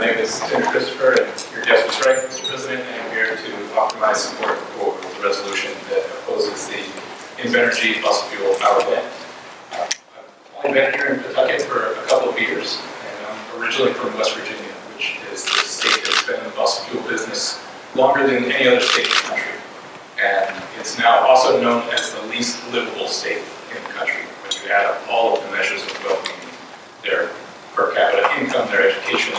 My name is Chris Burritt, and your guest was right, Mr. President, and I'm here to offer my support for the resolution that opposes the Invenergy fossil fuel power plant. I've only been here in Pawtucket for a couple of years, and I'm originally from West Virginia, which is the state that's been in the fossil fuel business longer than any other state in the country. And it's now also known as the least livable state in the country when you add up all of the measures of well-being, their per capita income, their education,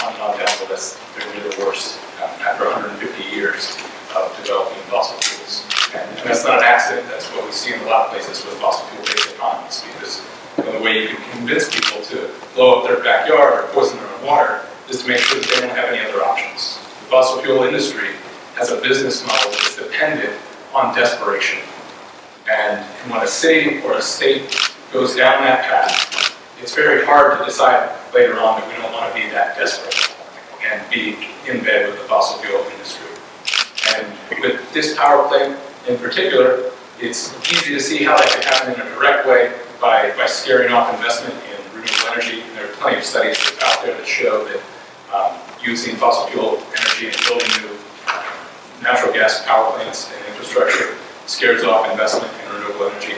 on and on down the list. They're really the worst after 150 years of developing fossil fuels. And that's not an accident. That's what we see in a lot of places with fossil fuel-based economies, because the way you can convince people to blow up their backyard or poison their own water is to make sure that they don't have any other options. The fossil fuel industry has a business model that is dependent on desperation. And when a city or a state goes down that path, it's very hard to decide later on that we don't want to be that desperate and be in bed with the fossil fuel industry. And with this power plant in particular, it's easy to see how that can happen in a direct way by scaring off investment in renewable energy. And there are plenty of studies out there that show that using fossil fuel energy and building new natural gas power plants and infrastructure scares off investment in renewable energy,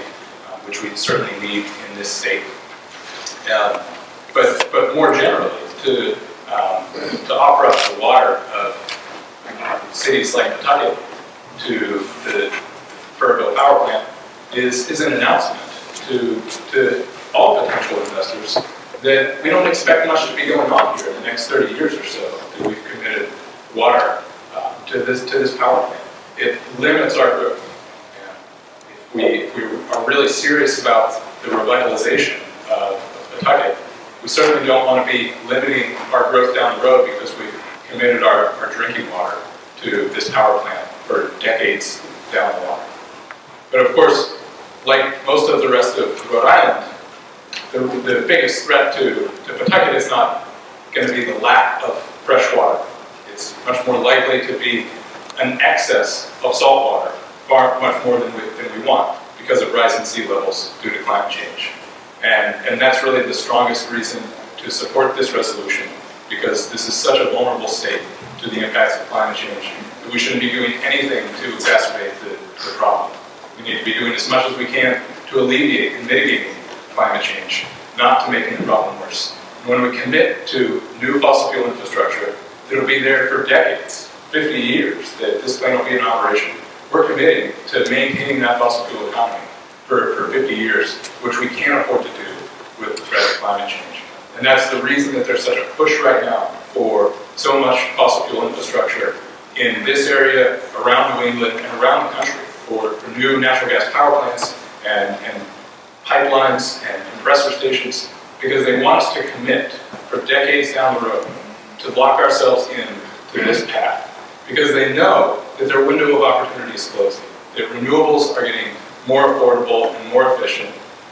which we certainly need in this state. But more generally, to offer up the water of cities like Pawtucket to the Burritt power plant is an announcement to all potential investors that we don't expect much to be going on here in the next 30 years or so that we've committed water to this power plant. It limits our growth. If we are really serious about the revitalization of Pawtucket, we certainly don't want to be limiting our growth down the road because we've committed our drinking water to this power plant for decades down the line. But of course, like most of the rest of Rhode Island, the biggest threat to Pawtucket is not going to be the lack of fresh water. It's much more likely to be an excess of salt water, far much more than we want because of rising sea levels due to climate change. And that's really the strongest reason to support this resolution, because this is such a vulnerable state to the impacts of climate change that we shouldn't be doing anything to exacerbate the problem. We need to be doing as much as we can to alleviate and mitigate climate change, not to making the problem worse. And when we commit to new fossil fuel infrastructure that'll be there for decades, 50 years, that this plant will be in operation, we're committing to maintaining that fossil fuel economy for 50 years, which we can't afford to do with the threat of climate change. And that's the reason that there's such a push right now for so much fossil fuel infrastructure in this area, around New England, and around the country for new natural gas power plants and pipelines and compressor stations, because they want us to commit for decades down the road to lock ourselves in to this path, because they know that their window of opportunity is closing, that renewables are getting more affordable and more efficient,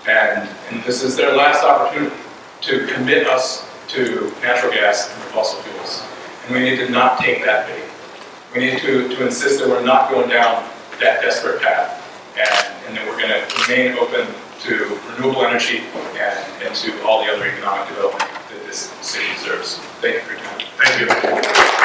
and this is their last opportunity to commit us to natural gas and fossil fuels. And we need to not take that bait. We need to insist that we're not going down that desperate path, and that we're going to remain open to renewable energy and to all the other economic development that this city deserves. Thank you for your time. Thank you.